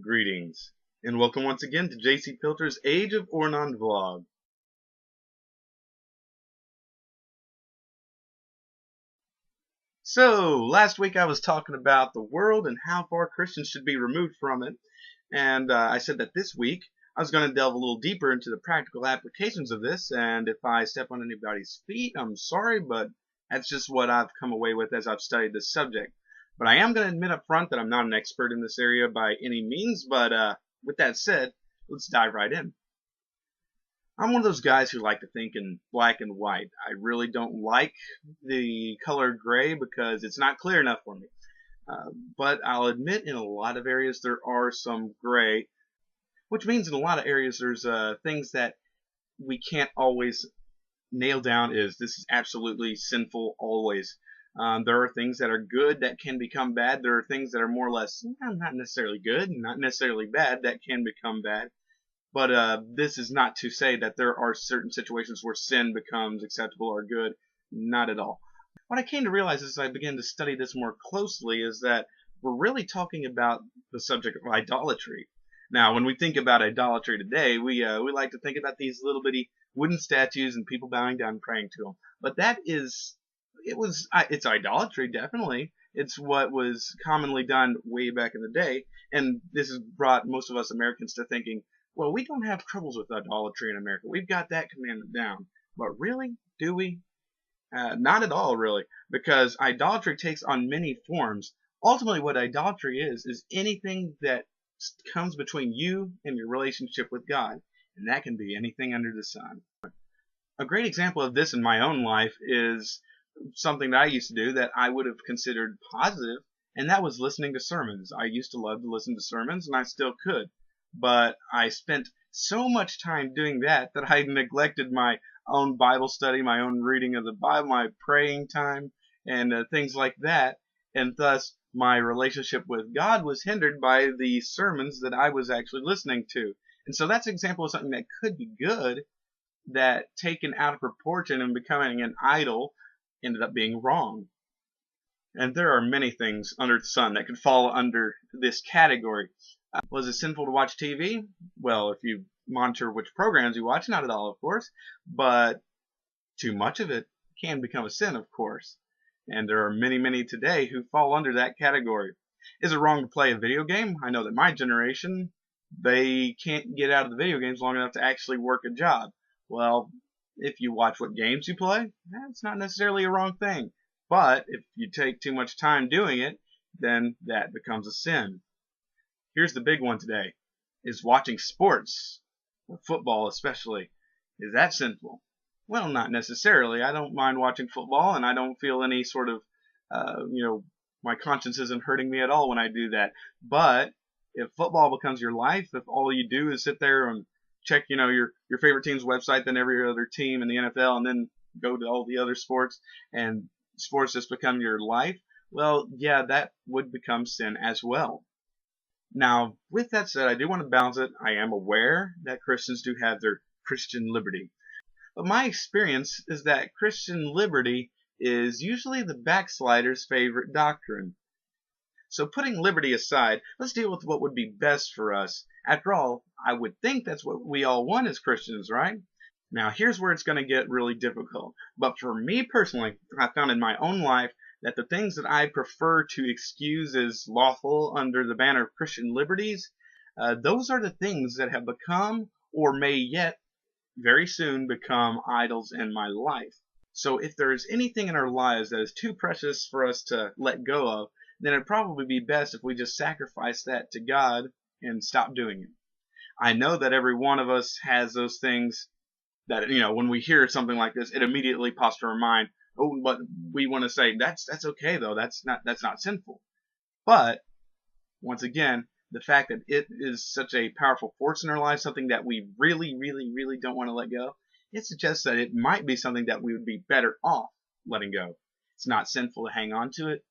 Greetings, and welcome once again to JC Pilter's Age of Ornon vlog. So, last week I was talking about the world and how far Christians should be removed from it, and I said that this week I was going to delve a little deeper into the practical applications of this, and if I step on anybody's feet, I'm sorry, but that's just what I've come away with as I've studied this subject. But I am going to admit up front that I'm not an expert in this area by any means, but with that said, let's dive right in. I'm one of those guys who like to think in black and white. I really don't like the color gray because it's not clear enough for me. But I'll admit in a lot of areas there are some gray, which means in a lot of areas there's things that we can't always nail down is this is absolutely sinful always. There are things that are good that can become bad. There are things that are more or less not necessarily good, not necessarily bad that can become bad. But this is not to say that there are certain situations where sin becomes acceptable or good. Not at all. What I came to realize as I began to study this more closely is that we're really talking about the subject of idolatry. Now, when we think about idolatry today, we like to think about these little bitty wooden statues and people bowing down and praying to them. But it's idolatry, definitely. It's what was commonly done way back in the day, and this has brought most of us Americans to thinking, well, we don't have troubles with idolatry in America. We've got that commandment down. But really, do we? Not at all, really, because idolatry takes on many forms. Ultimately, what idolatry is anything that comes between you and your relationship with God, and that can be anything under the sun. A great example of this in my own life is something that I used to do that I would have considered positive, and that was listening to sermons. I used to love to listen to sermons, and I still could. But I spent so much time doing that that I neglected my own Bible study, my own reading of the Bible, my praying time, and things like that. And thus, my relationship with God was hindered by the sermons that I was actually listening to. And so that's an example of something that could be good that taken out of proportion and becoming an idol ended up being wrong. And there are many things under the sun that could fall under this category. Was it sinful to watch TV? Well, if you monitor which programs you watch, not at all, of course, but too much of it can become a sin, of course. And there are many, many today who fall under that category. Is it wrong to play a video game? I know that my generation, they can't get out of the video games long enough to actually work a job. Well, if you watch what games you play, that's not necessarily a wrong thing. But if you take too much time doing it, then that becomes a sin. Here's the big one today. Is watching sports, or football especially, is that sinful? Well, not necessarily. I don't mind watching football, and I don't feel any sort of, my conscience isn't hurting me at all when I do that. But if football becomes your life, if all you do is sit there and check, your favorite team's website, then every other team in the NFL, and then go to all the other sports, and sports just become your life, well, yeah, that would become sin as well. Now, with that said, I do want to balance it. I am aware that Christians do have their Christian liberty. But my experience is that Christian liberty is usually the backslider's favorite doctrine. So putting liberty aside, let's deal with what would be best for us. After all, I would think that's what we all want as Christians, right? Now, here's where it's going to get really difficult. But for me personally, I found in my own life that the things that I prefer to excuse as lawful under the banner of Christian liberties, those are the things that have become or may yet very soon become idols in my life. So if there is anything in our lives that is too precious for us to let go of, then it'd probably be best if we just sacrifice that to God and stop doing it. I know that every one of us has those things that, when we hear something like this, it immediately pops to our mind. Oh, but we want to say that's okay though. That's not sinful. But once again, the fact that it is such a powerful force in our lives, something that we really, really, really don't want to let go, it suggests that it might be something that we would be better off letting go. It's not sinful to hang on to it,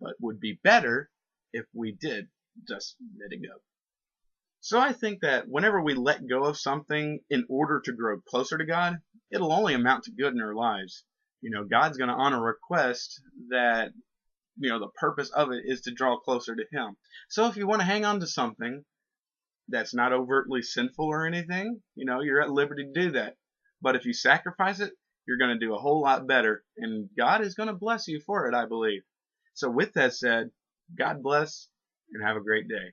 but would be better if we did just let it go. So I think that whenever we let go of something in order to grow closer to God, it'll only amount to good in our lives. God's going to honor a request that, the purpose of it is to draw closer to Him. So if you want to hang on to something, that's not overtly sinful or anything, you're at liberty to do that. But if you sacrifice it, you're going to do a whole lot better, and God is going to bless you for it, I believe. So with that said, God bless and have a great day.